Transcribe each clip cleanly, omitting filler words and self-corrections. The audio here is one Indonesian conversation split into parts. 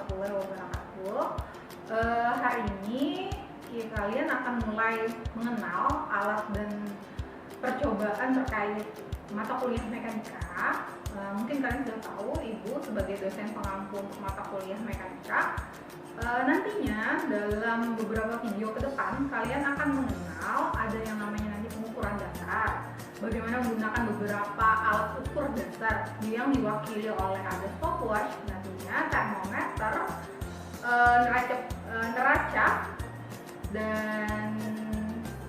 warahmatullahi wabarakatuh. Hari ini kalian akan mulai mengenal alat dan percobaan terkait mata kuliah mekanika. Mungkin kalian sudah tahu, Ibu sebagai dosen pengampu untuk mata kuliah mekanika. Nantinya dalam beberapa video ke depan kalian akan mengenal ada yang namanya nanti pengukuran dasar, bagaimana menggunakan beberapa alat ukur dasar yang diwakili oleh ada stopwatch, nantinya termometer, neraca dan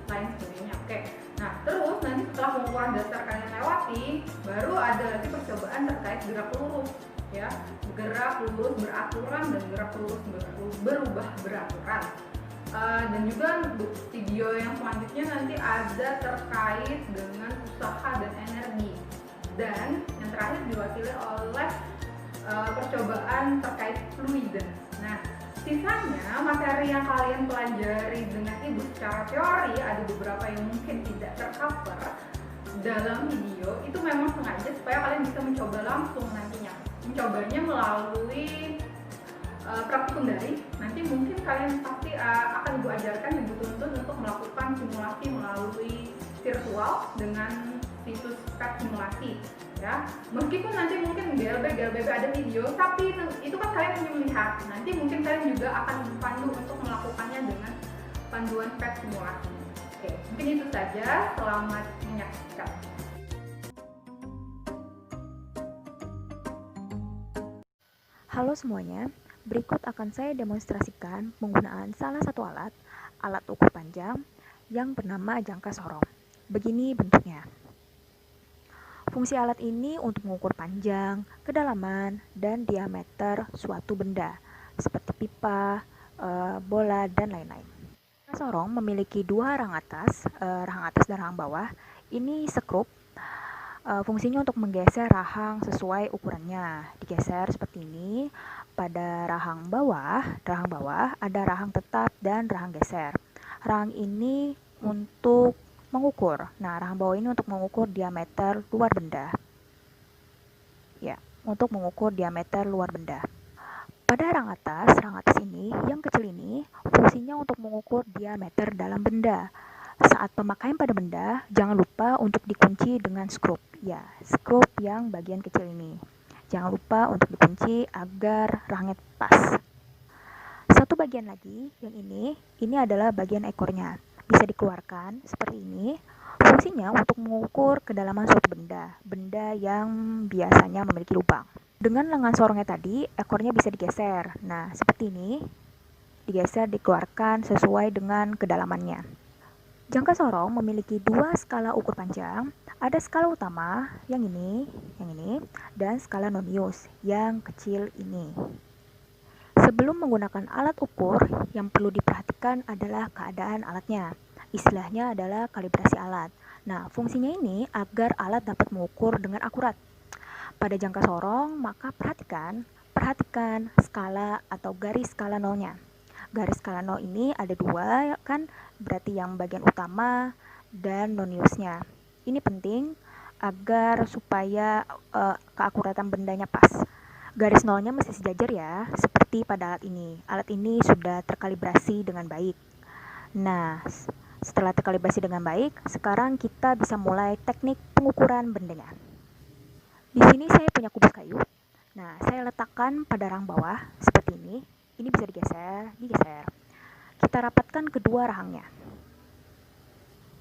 lain sebagainya. Oke, nah terus nanti setelah pengukuran dasar kalian lewati, baru ada lagi percobaan terkait gerak lurus, ya, gerak lurus beraturan dan gerak lurus berubah beraturan. Dan juga video yang selanjutnya nanti ada terkait dengan usaha dan energi, dan yang terakhir diwakili oleh percobaan terkait fluida. Nah, sisanya materi yang kalian pelajari dengan Ibu secara teori ada beberapa yang mungkin tidak tercover dalam video, itu memang sengaja supaya kalian bisa mencoba langsung nantinya. Mencobanya melalui praktikum daring. Nanti mungkin kalian pasti akan Ibu ajarkan, Ibu tuntun untuk melakukan simulasi melalui virtual dengan situs PET simulasi, ya. Meskipun nanti mungkin GLB ada video, tapi itu kan kalian hanya melihat. Nanti mungkin kalian juga akan dipandu untuk melakukannya dengan panduan PET simulasi. Oke, mungkin itu saja. Selamat menyaksikan. Halo semuanya, berikut akan saya demonstrasikan penggunaan salah satu alat ukur panjang yang bernama jangka sorong. Begini bentuknya. Fungsi alat ini untuk mengukur panjang, kedalaman, dan diameter suatu benda, seperti pipa, bola, dan lain-lain. Jangka sorong memiliki dua rahang atas dan rahang bawah. Ini skrup. Fungsinya untuk menggeser rahang sesuai ukurannya. Digeser seperti ini. Pada rahang bawah ada rahang tetap dan rahang geser. Rahang ini untuk mengukur. Nah, rahang bawah ini untuk mengukur diameter luar benda. Ya, untuk mengukur diameter luar benda. Pada rahang atas ini, yang kecil ini, fungsinya untuk mengukur diameter dalam benda. Saat pemakaian pada benda, jangan lupa untuk dikunci dengan skrup. Ya, skrup yang bagian kecil ini. Jangan lupa untuk dikunci agar rahangnya pas. Satu bagian lagi, yang ini adalah bagian ekornya. Bisa dikeluarkan seperti ini. Fungsinya untuk mengukur kedalaman suatu benda yang biasanya memiliki lubang. Dengan lengan sorongnya tadi, ekornya bisa digeser. Nah, seperti ini. Digeser, dikeluarkan sesuai dengan kedalamannya. Jangka sorong memiliki dua skala ukur panjang. Ada skala utama, yang ini, dan skala nonius, yang kecil ini. Sebelum menggunakan alat ukur, yang perlu diperhatikan adalah keadaan alatnya. Istilahnya adalah kalibrasi alat. Nah, fungsinya ini agar alat dapat mengukur dengan akurat. Pada jangka sorong, maka perhatikan skala atau garis skala nolnya. Garis skala nol ini ada dua, kan? Berarti yang bagian utama dan noniusnya. Ini penting agar supaya keakuratan bendanya pas. Garis nolnya mesti sejajar ya, seperti pada alat ini. Alat ini sudah terkalibrasi dengan baik. Nah, setelah terkalibrasi dengan baik, sekarang kita bisa mulai teknik pengukuran bendanya. Di sini saya punya kubus kayu. Nah, saya letakkan pada rahang bawah seperti ini. Ini bisa digeser. Kita rapatkan kedua rahangnya.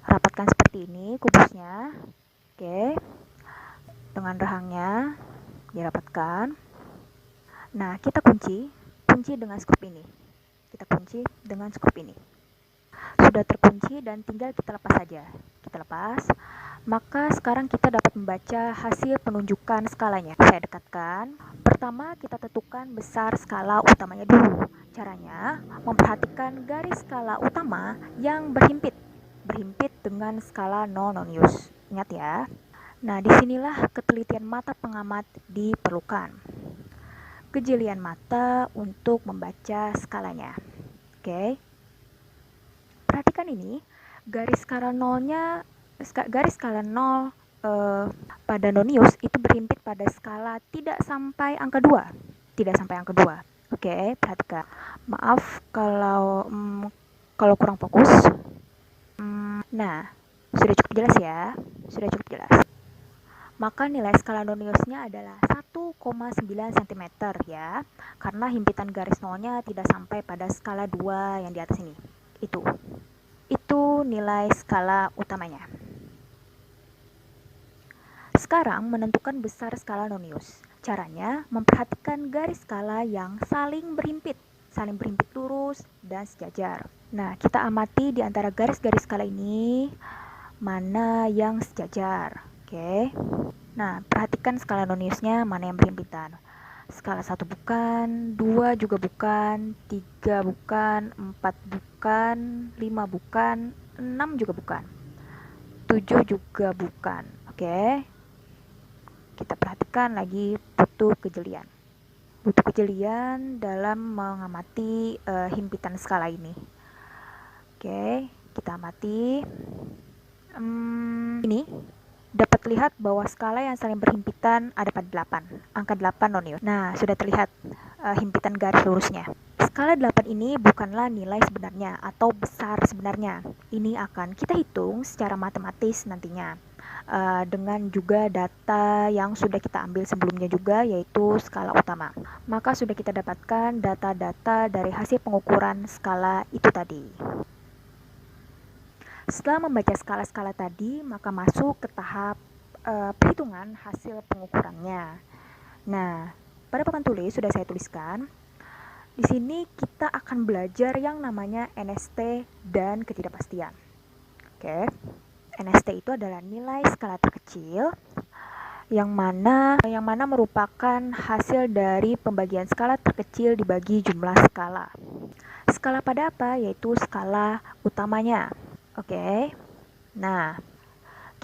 Rapatkan seperti ini kubusnya. Oke. Dengan rahangnya dirapatkan. Nah, kita kunci dengan skrup ini. Sudah terkunci dan tinggal kita lepas saja. Kita lepas. Maka sekarang kita dapat membaca hasil penunjukan skalanya. Saya dekatkan. Pertama, kita tentukan besar skala utamanya dulu. Caranya, memperhatikan garis skala utama yang berhimpit dengan skala nonius. Ingat ya. Nah, disinilah ketelitian mata pengamat diperlukan. Kejelian mata untuk membaca skalanya. Oke. Perhatikan ini, garis skala nol pada nonius itu berhimpit pada skala tidak sampai angka 2. Oke, perhatikan. Maaf kalau kurang fokus. Nah, sudah cukup jelas ya? Sudah cukup jelas. Maka nilai skala noniusnya adalah 1,9 cm ya, karena himpitan garis nolnya tidak sampai pada skala 2 yang di atas ini. Itu nilai skala utamanya. Sekarang menentukan besar skala nonius. Caranya memperhatikan garis skala yang saling berhimpit lurus dan sejajar. Nah, kita amati di antara garis-garis skala ini mana yang sejajar. Oke. Nah, perhatikan skala noniusnya mana yang berhimpitan. Skala 1 bukan, 2 juga bukan, 3 bukan, 4 bukan, 5 bukan, 6 juga bukan, 7 juga bukan. Oke. Kita perhatikan lagi butuh kejelian dalam mengamati himpitan skala ini. Oke, kita amati. Ini dapat lihat bahwa skala yang saling berhimpitan ada pada 8, angka 8 nonius. Nah, sudah terlihat himpitan garis lurusnya. Skala 8 ini bukanlah nilai sebenarnya atau besar sebenarnya. Ini akan kita hitung secara matematis nantinya. Dengan juga data yang sudah kita ambil sebelumnya juga, yaitu skala utama. Maka sudah kita dapatkan data-data dari hasil pengukuran skala itu tadi. Setelah membaca skala-skala tadi, maka masuk ke tahap perhitungan hasil pengukurannya. Nah, pada papan tulis sudah saya tuliskan. Di sini kita akan belajar yang namanya NST dan ketidakpastian. Oke. NST itu adalah nilai skala terkecil yang mana merupakan hasil dari pembagian skala terkecil dibagi jumlah skala. Skala pada apa? Yaitu skala utamanya. Oke. Nah,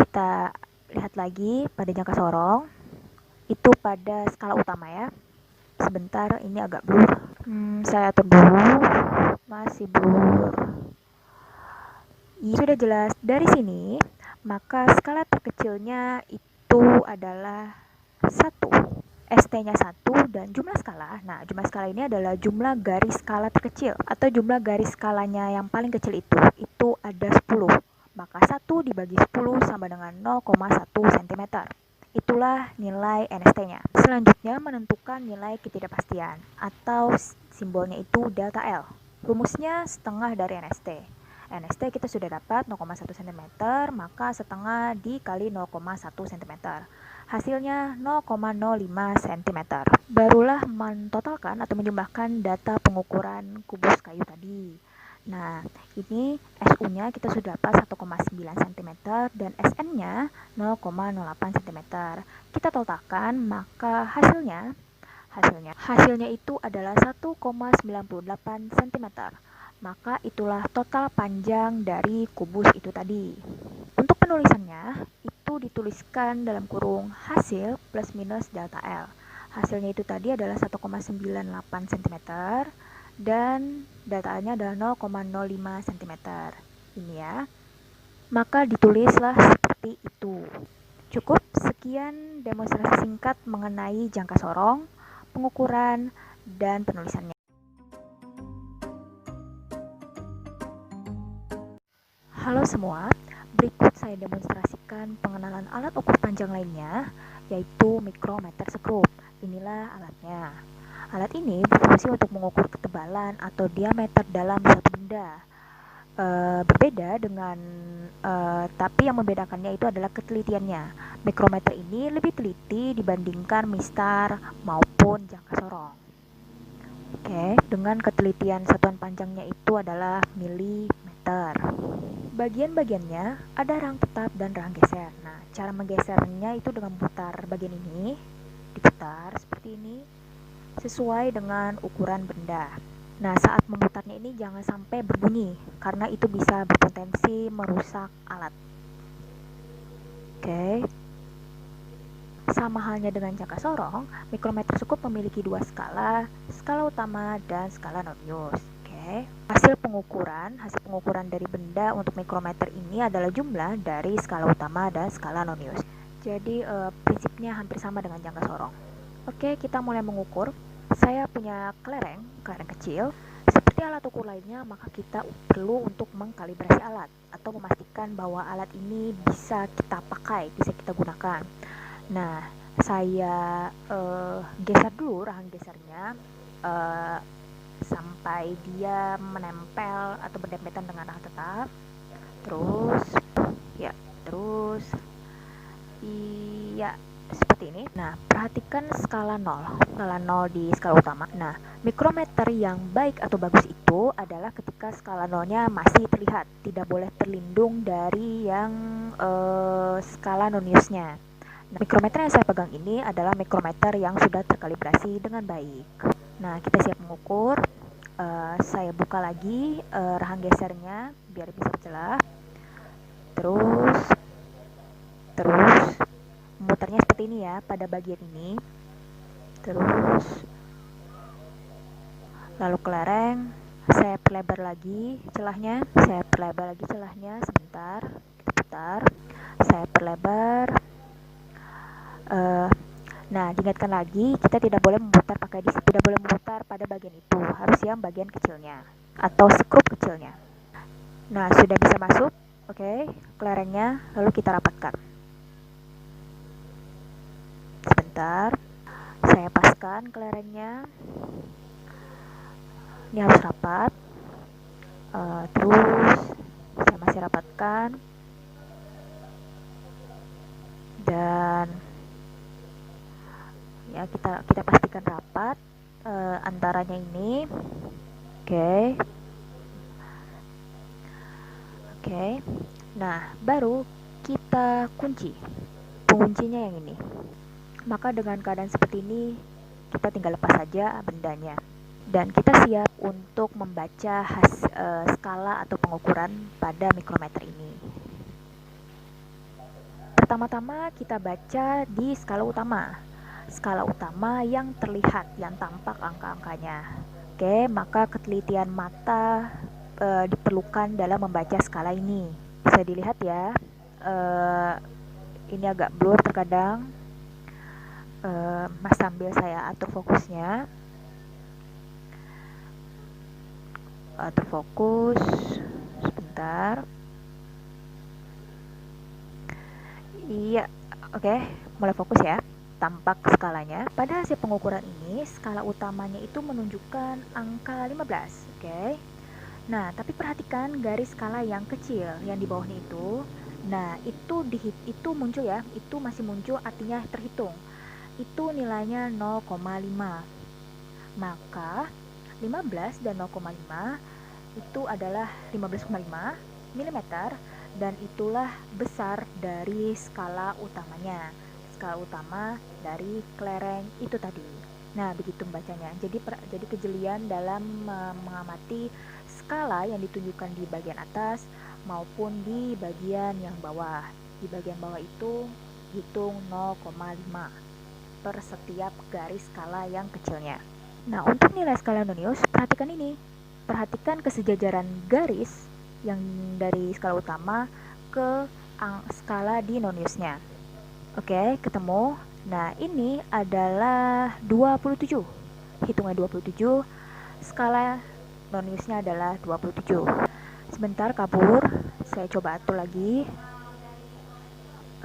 kita lihat lagi pada jangka sorong. Itu pada skala utama ya. Sebentar, ini agak blur. Saya atur dulu. Masih blur. Sudah jelas dari sini, maka skala terkecilnya itu adalah 1. ST-nya 1 dan jumlah skala. Nah, jumlah skala ini adalah jumlah garis skala terkecil atau jumlah garis skalanya yang paling kecil itu ada 10. Maka 1 dibagi 10 sama dengan 0,1 cm. Itulah nilai NST-nya. Selanjutnya menentukan nilai ketidakpastian atau simbolnya itu delta L. Rumusnya setengah dari NST. NST kita sudah dapat 0,1 cm, maka setengah dikali 0,1 cm. Hasilnya 0,05 cm. Barulah mentotalkan atau menjumlahkan data pengukuran kubus kayu tadi. Nah, ini SU-nya kita sudah dapat 1,9 cm dan SN-nya 0,08 cm. Kita totalkan, maka hasilnya itu adalah 1,98 cm. Maka itulah total panjang dari kubus itu tadi. Untuk penulisannya, itu dituliskan dalam kurung hasil plus minus delta L. Hasilnya itu tadi adalah 1,98 cm dan delta-nya adalah 0,05 cm. Ini ya. Maka ditulislah seperti itu. Cukup, sekian demonstrasi singkat mengenai jangka sorong, pengukuran, dan penulisannya. Halo semua, berikut saya demonstrasikan pengenalan alat ukur panjang lainnya, yaitu mikrometer skrup. Inilah alatnya. Alat ini berfungsi untuk mengukur ketebalan atau diameter dalam suatu benda. Berbeda dengan, tapi yang membedakannya itu adalah ketelitiannya. Mikrometer ini lebih teliti dibandingkan mistar maupun jangka sorong. Oke, dengan ketelitian satuan panjangnya itu adalah milimeter. Bagian-bagiannya ada rang tetap dan rang geser. Nah, cara menggesernya itu dengan memutar bagian ini, diputar seperti ini, sesuai dengan ukuran benda. Nah, saat memutarnya ini jangan sampai berbunyi, karena itu bisa berpotensi merusak alat. Oke. Sama halnya dengan jangka sorong, mikrometer skrup memiliki 2 skala, skala utama dan skala nonius. Hasil pengukuran dari benda untuk mikrometer ini adalah jumlah dari skala utama dan skala nonius. Jadi prinsipnya hampir sama dengan jangka sorong. Oke, kita mulai mengukur. saya punya kelereng kecil. Seperti alat ukur lainnya, maka kita perlu untuk mengkalibrasi alat atau memastikan bahwa alat ini bisa kita pakai, bisa kita gunakan. Nah, saya geser dulu rahang gesernya sampai dia menempel atau berdempetan dengan rahang tetap. Terus seperti ini. Nah, perhatikan skala 0 di skala utama. Nah, mikrometer yang baik atau bagus itu adalah ketika skala 0-nya masih terlihat, tidak boleh terlindung dari yang skala noniusnya. Nah, mikrometer yang saya pegang ini adalah mikrometer yang sudah terkalibrasi dengan baik. Nah, kita siap mengukur. Saya buka lagi rahang gesernya biar bisa jelas. Terus muternya seperti ini ya pada bagian ini. Terus lalu kelereng saya perlebar lagi celahnya, sebentar, kita putar, saya perlebar. Nah, diingatkan lagi, kita tidak boleh memutar pada bagian itu, harus yang bagian kecilnya atau skrup kecilnya. Nah, sudah bisa masuk, oke, kelerengnya, lalu kita rapatkan. Sebentar, saya paskan kelerengnya. Ini harus rapat. Terus saya masih rapatkan. Dan ya kita pastikan rapat antaranya ini. Oke. Nah, baru kita kunci. Penguncinya yang ini. Maka dengan keadaan seperti ini, kita tinggal lepas saja bendanya. Dan kita siap untuk membaca skala atau pengukuran pada mikrometer ini. Pertama-tama kita baca di skala utama. Skala utama yang terlihat, yang tampak angka-angkanya. Oke, maka ketelitian mata diperlukan dalam membaca skala ini. Bisa dilihat ya, ini agak blur terkadang. Sambil saya atur fokusnya. Terfokus sebentar. Iya, oke, mulai fokus ya. Tampak skalanya. Pada hasil pengukuran ini, skala utamanya itu menunjukkan angka 15, oke. Nah, tapi perhatikan garis skala yang kecil yang di bawahnya itu. Nah, itu muncul ya, itu masih muncul, artinya terhitung. Itu nilainya 0,5. Maka 15 dan 0,5 itu adalah 15,5 mm, dan itulah besar dari skala utamanya, skala utama dari kelereng itu tadi. Nah, begitu membacanya. Jadi kejelian dalam mengamati skala yang ditunjukkan di bagian atas maupun di bagian yang bawah. Di bagian bawah itu hitung 0,5 per setiap garis skala yang kecilnya. Nah, untuk nilai skala nonius, perhatikan ini. Perhatikan kesejajaran garis yang dari skala utama ke skala di noniusnya. Oke, ketemu. Nah, ini adalah 27. Hitungan 27. Skala noniusnya adalah 27. Sebentar kabur. Saya coba atur lagi.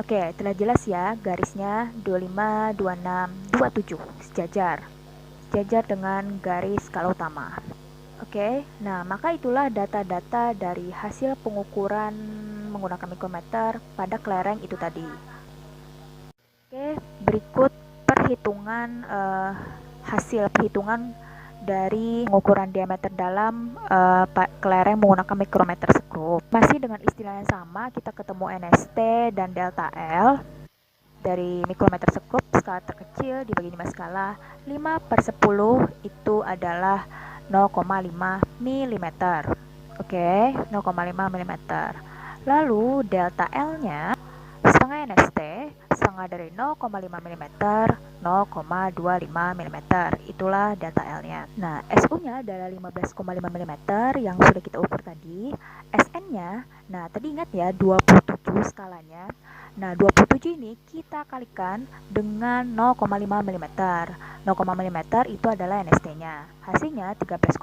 Oke, telah jelas ya garisnya 25, 26, 27 sejajar dengan garis skala utama. Oke, nah maka itulah data-data dari hasil pengukuran menggunakan mikrometer pada kelereng itu tadi. Oke, berikut hasil perhitungan dari pengukuran diameter dalam kelereng menggunakan mikrometer skrup. Masih dengan istilah yang sama, kita ketemu NST dan delta L. Dari mikrometer skrup, skala terkecil dibagi 5 skala, 5/10 itu adalah 0,5 mm. Oke, 0,5 mm. Lalu delta L-nya setengah NST setengah dari 0,5 mm, 0,25 mm. Itulah delta L-nya. Nah, SU-nya adalah 15,5 mm yang sudah kita ukur tadi. SN-nya, nah tadi ingat ya 27 skalanya. Nah, 27 ini kita kalikan dengan 0,5 mm. 0,5 mm itu adalah NST-nya. Hasilnya 13,5.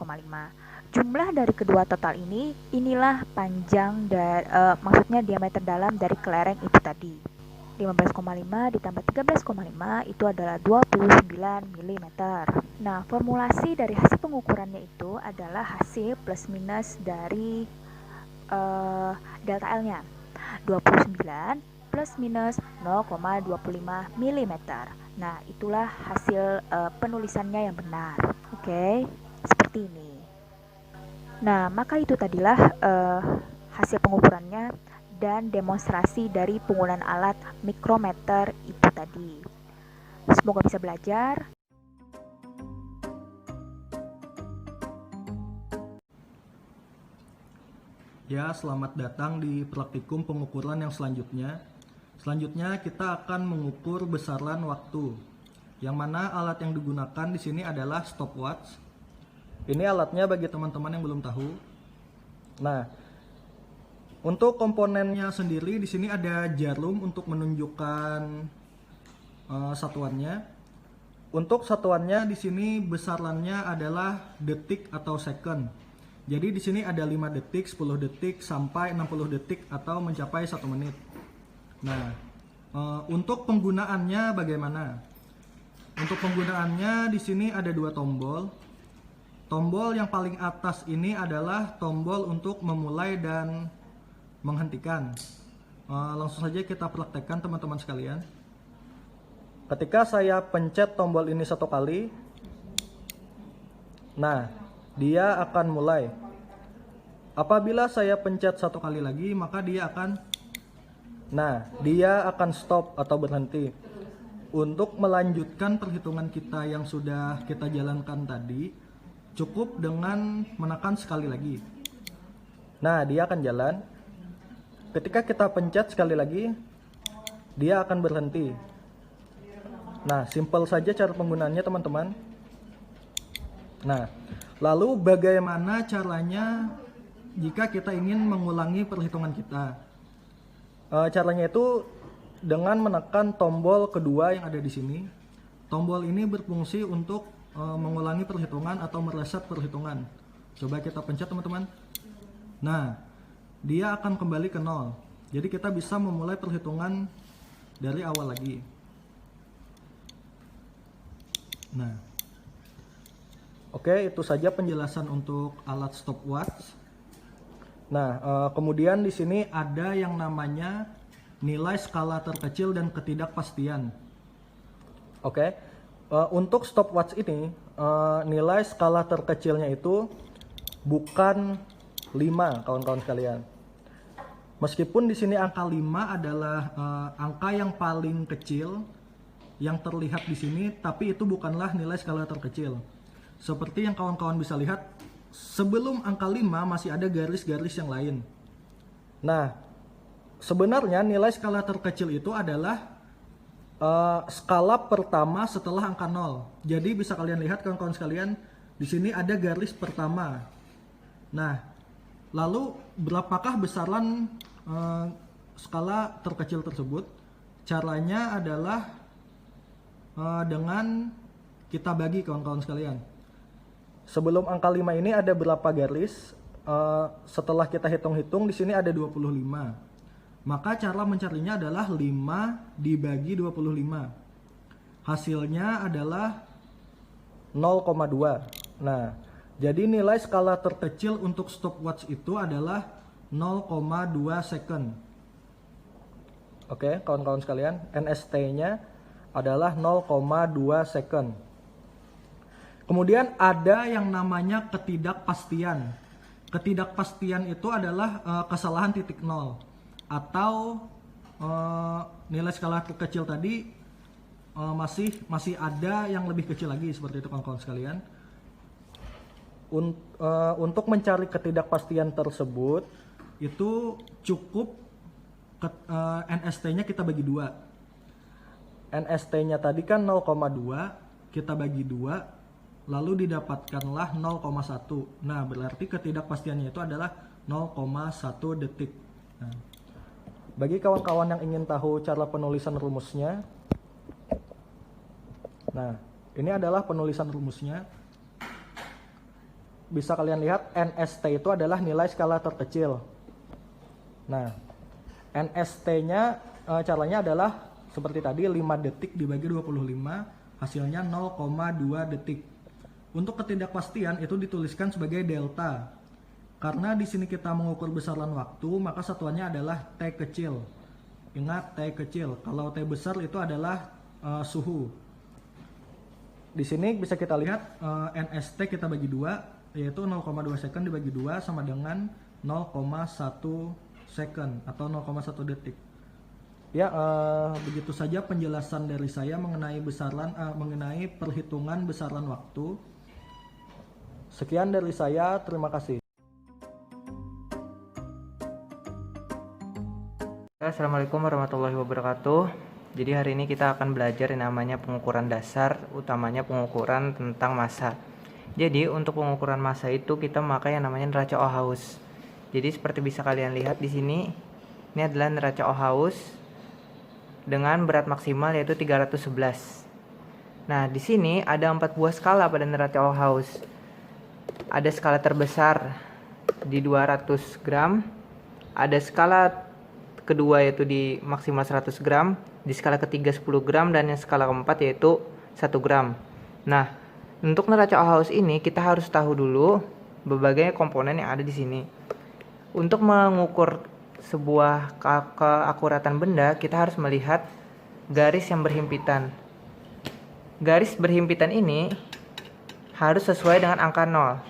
Jumlah dari kedua total ini, inilah panjang dari, maksudnya diameter dalam dari kelereng itu tadi. 15,5 ditambah 13,5 itu adalah 29 mm. Nah, formulasi dari hasil pengukurannya itu adalah hasil plus minus dari delta L-nya. 29 plus minus 0,25 mm. Nah, itulah hasil penulisannya yang benar. Oke, seperti ini. Nah, maka itu tadilah hasil pengukurannya dan demonstrasi dari penggunaan alat mikrometer itu tadi. Semoga bisa belajar. Ya, selamat datang di praktikum pengukuran yang selanjutnya. Selanjutnya kita akan mengukur besaran waktu. Yang mana alat yang digunakan di sini adalah stopwatch. Ini alatnya bagi teman-teman yang belum tahu. Nah, untuk komponennya sendiri di sini ada jarum untuk menunjukkan satuannya. Untuk satuannya di sini besarannya adalah detik atau second. Jadi di sini ada 5 detik, 10 detik sampai 60 detik atau mencapai 1 menit. Nah, untuk penggunaannya bagaimana? Untuk penggunaannya di sini ada 2 tombol. Tombol yang paling atas ini adalah tombol untuk memulai dan menghentikan. Langsung saja kita praktekkan teman-teman sekalian. Ketika saya pencet tombol ini 1 kali, nah, dia akan mulai. Apabila saya pencet 1 kali lagi, maka dia akan stop atau berhenti. Untuk melanjutkan perhitungan kita yang sudah kita jalankan tadi, cukup dengan menekan sekali lagi. Nah, dia akan jalan. Ketika kita pencet sekali lagi, dia akan berhenti. Nah, simpel saja cara penggunaannya teman-teman. Nah, lalu bagaimana caranya jika kita ingin mengulangi perhitungan kita? Caranya itu dengan menekan tombol kedua yang ada di sini. Tombol ini berfungsi untuk mengulangi perhitungan atau mereset perhitungan. Coba kita pencet teman-teman. Nah, dia akan kembali ke 0. Jadi kita bisa memulai perhitungan dari awal lagi. Nah, oke, itu saja penjelasan untuk alat stopwatch. Nah, kemudian di sini ada yang namanya nilai skala terkecil dan ketidakpastian. Oke. Untuk stopwatch ini, nilai skala terkecilnya itu bukan 5, kawan-kawan sekalian. Meskipun di sini angka 5 adalah angka yang paling kecil yang terlihat di sini, tapi itu bukanlah nilai skala terkecil. Seperti yang kawan-kawan bisa lihat, sebelum angka 5 masih ada garis-garis yang lain. Nah, sebenarnya nilai skala terkecil itu adalah skala pertama setelah angka 0. Jadi bisa kalian lihat kawan-kawan sekalian, di sini ada garis pertama. Nah, lalu berapakah besaran skala terkecil tersebut? Caranya adalah dengan kita bagi kawan-kawan sekalian. Sebelum angka 5 ini ada berapa garis? Setelah kita hitung-hitung di sini ada 25. Maka cara mencarinya adalah 5 dibagi 25. Hasilnya adalah 0,2. Nah, jadi nilai skala terkecil untuk stopwatch itu adalah 0,2 second. Oke, kawan-kawan sekalian, NST-nya adalah 0,2 second. Kemudian ada yang namanya ketidakpastian. Ketidakpastian itu adalah kesalahan titik 0. Atau nilai skala terkecil tadi masih ada yang lebih kecil lagi, seperti itu kawan-kawan sekalian. Untuk mencari ketidakpastian tersebut itu cukup NST-nya kita bagi 2. NST-nya tadi kan 0,2, kita bagi 2, lalu didapatkanlah 0,1. Nah, berarti ketidakpastiannya itu adalah 0,1 detik. Nah, bagi kawan-kawan yang ingin tahu cara penulisan rumusnya, nah, ini adalah penulisan rumusnya. Bisa kalian lihat NST itu adalah nilai skala terkecil. Nah, NST-nya caranya adalah seperti tadi, 5 detik dibagi 25, hasilnya 0,2 detik. Untuk ketidakpastian itu dituliskan sebagai delta. Karena di sini kita mengukur besaran waktu, maka satuannya adalah T kecil. Ingat, T kecil. Kalau T besar itu adalah suhu. Di sini bisa kita lihat NST kita bagi 2, yaitu 0,2 second dibagi 2 sama dengan 0,1 second atau 0,1 detik. Ya, begitu saja penjelasan dari saya mengenai mengenai perhitungan besaran waktu. Sekian dari saya, terima kasih. Assalamualaikum warahmatullahi wabarakatuh. Jadi hari ini kita akan belajar yang namanya pengukuran dasar, utamanya pengukuran tentang massa. Jadi untuk pengukuran massa itu kita memakai yang namanya neraca Ohaus. Jadi seperti bisa kalian lihat di sini, ini adalah neraca Ohaus dengan berat maksimal yaitu 311. Nah, di sini ada 4 buah skala pada neraca Ohaus. Ada skala terbesar di 200 gram, ada skala kedua yaitu di maksimal 100 gram, di skala ketiga 10 gram, dan yang skala keempat yaitu 1 gram. Nah, untuk neraca Ohaus ini kita harus tahu dulu berbagai komponen yang ada di sini. Untuk mengukur sebuah keakuratan benda, kita harus melihat garis yang berhimpitan. Garis berhimpitan ini harus sesuai dengan angka 0.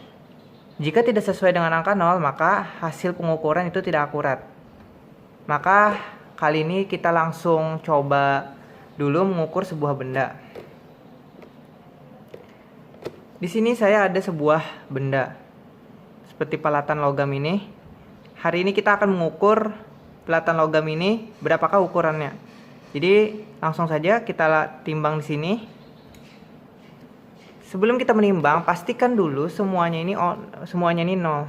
Jika tidak sesuai dengan angka 0, maka hasil pengukuran itu tidak akurat. Maka kali ini kita langsung coba dulu mengukur sebuah benda. Di sini saya ada sebuah benda seperti pelatan logam ini. Hari ini kita akan mengukur pelatan logam ini berapakah ukurannya. Jadi langsung saja kita timbang di sini. Sebelum kita menimbang, pastikan dulu semuanya ini 0.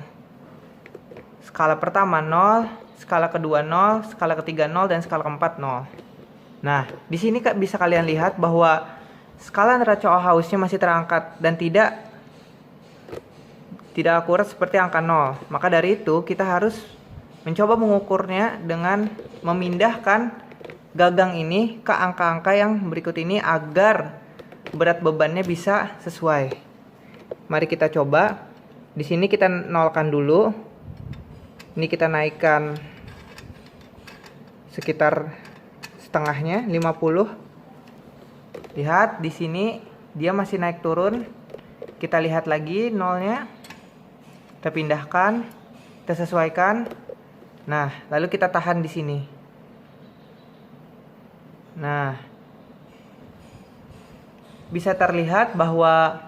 Skala pertama 0, skala kedua 0, skala ketiga 0, dan skala keempat 0. Nah, di sini bisa kalian lihat bahwa skala neraca Ohausnya masih terangkat dan tidak akurat seperti angka 0. Maka dari itu kita harus mencoba mengukurnya dengan memindahkan gagang ini ke angka-angka yang berikut ini agar berat bebannya bisa sesuai. Mari kita coba. Di sini kita nolkan dulu. Ini kita naikkan sekitar setengahnya, 50. Lihat di sini dia masih naik turun. Kita lihat lagi nolnya. Kita pindahkan, kita sesuaikan. Nah, lalu kita tahan di sini. Nah, bisa terlihat bahwa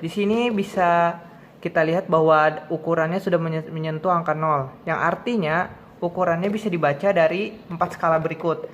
di sini bisa kita lihat bahwa ukurannya sudah menyentuh angka 0, yang artinya ukurannya bisa dibaca dari 4 skala berikut.